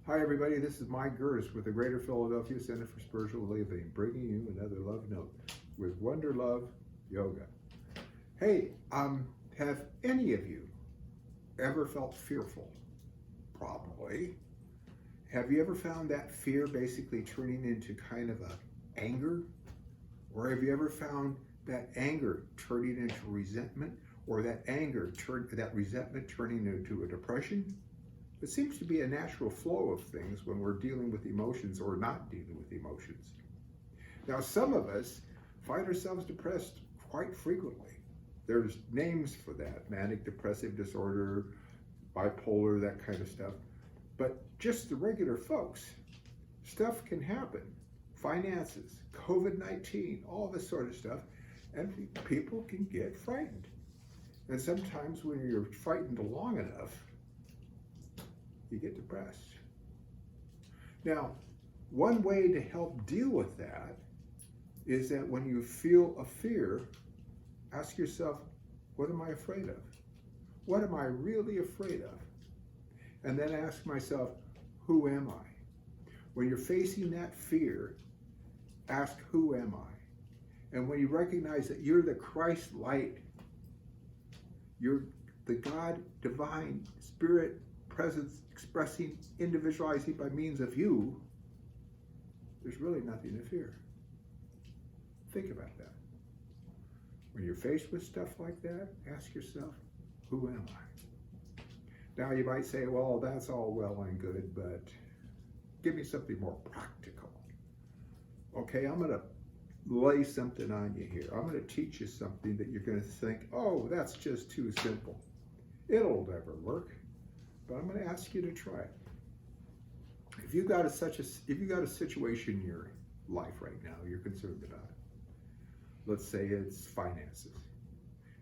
Hi, everybody. This is Mike Gerdes with the Greater Philadelphia Center for Spiritual Living, bringing you another love note with Wonder Love Yoga. Hey, have any of you ever felt fearful? Probably. Have you ever found that fear basically turning into kind of a anger? Or have you ever found that anger turning into resentment, or that resentment turning into a depression? It seems to be a natural flow of things when we're dealing with emotions or not dealing with emotions. Now, some of us find ourselves depressed quite frequently. There's names for that: manic depressive disorder, bipolar, that kind of stuff. But just the regular folks, stuff can happen. Finances, COVID-19, all this sort of stuff, and people can get frightened. And sometimes when you're frightened long enough, you get depressed. Now, one way to help deal with that is that when you feel a fear, ask yourself, what am I afraid of? What am I really afraid of? And then ask myself, who am I? When you're facing that fear, ask, who am I? And when you recognize that you're the Christ light, you're the God, divine, spirit, presence, expressing, individualizing by means of you, there's really nothing to fear. Think about that. When you're faced with stuff like that, ask yourself, who am I? Now you might say, well, that's all well and good, but give me something more practical. Okay, I'm going to lay something on you here. I'm going to teach you something that you're going to think, oh, that's just too simple. It'll never work. But I'm going to ask you to try it. If you got a situation in your life right now you're concerned about, let's say it's finances.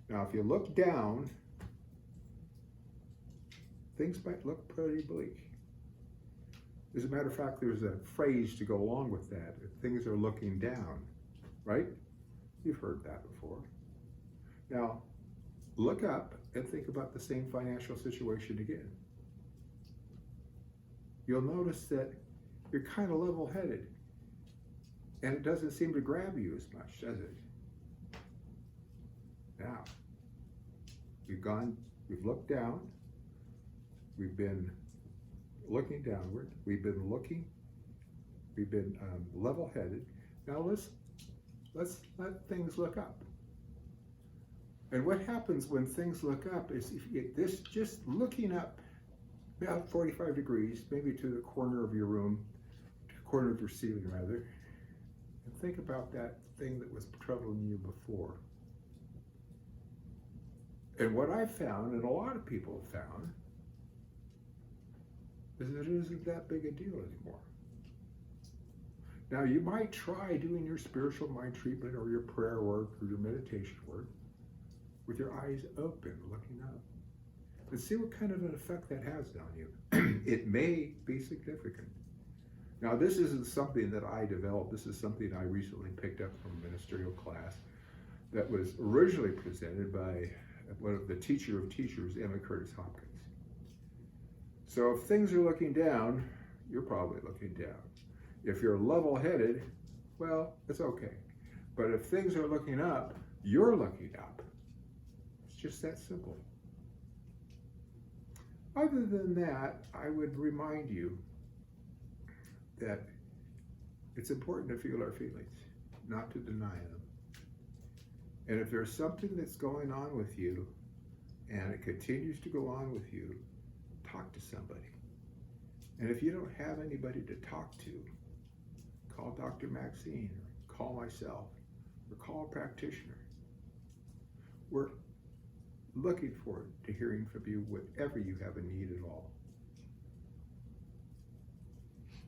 Now, if you look down, things might look pretty bleak. As a matter of fact, there's a phrase to go along with that. Things are looking down, right? You've heard that before. Now, look up and think about the same financial situation again. You'll notice that you're kind of level-headed, and it doesn't seem to grab you as much, does it? Now, we've looked down, we've been looking downward, we've been level-headed. Now let's let things look up. And what happens when things look up is, if you get this, just looking up about 45 degrees, maybe to the corner of your room, to the corner of your ceiling rather, and think about that thing that was troubling you before. And what I've found, and a lot of people have found, is that it isn't that big a deal anymore. Now, you might try doing your spiritual mind treatment or your prayer work or your meditation work with your eyes open, looking up, and see what kind of an effect that has on you. It may be significant. Now, this isn't something that I developed. This is something I recently picked up from a ministerial class that was originally presented by one of the teacher of teachers, Emma Curtis Hopkins. So if things are looking down, you're probably looking down. If you're level-headed, well, it's okay. But if things are looking up, you're looking up. It's just that simple. Other than that, I would remind you that it's important to feel our feelings, not to deny them. And if there's something that's going on with you, and it continues to go on with you, talk to somebody. And if you don't have anybody to talk to, call Dr. Maxine, or call myself, or call a practitioner. We're looking forward to hearing from you whenever you have a need at all.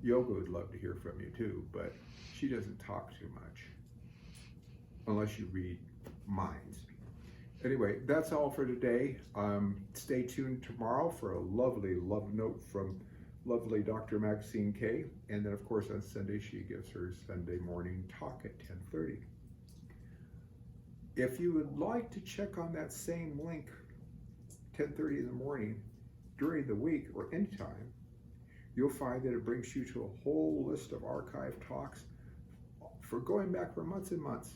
Yoga would love to hear from you too, but she doesn't talk too much, unless you read minds. Anyway, that's all for today. Stay tuned tomorrow for a lovely love note from lovely Dr. Maxine K. And then, of course, on Sunday, she gives her Sunday morning talk at 10:30. If you would like to check on that same link, 10:30 in the morning, during the week or anytime, you'll find that it brings you to a whole list of archived talks for going back for months and months.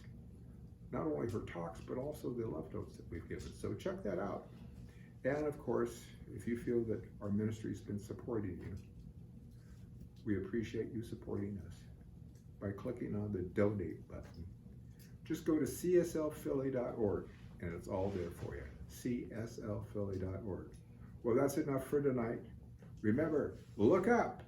Not only her talks, but also the love notes that we've given. So check that out. And of course, if you feel that our ministry's been supporting you, we appreciate you supporting us by clicking on the donate button. Just go to cslphilly.org and it's all there for you. cslphilly.org. Well, that's enough for tonight. Remember, look up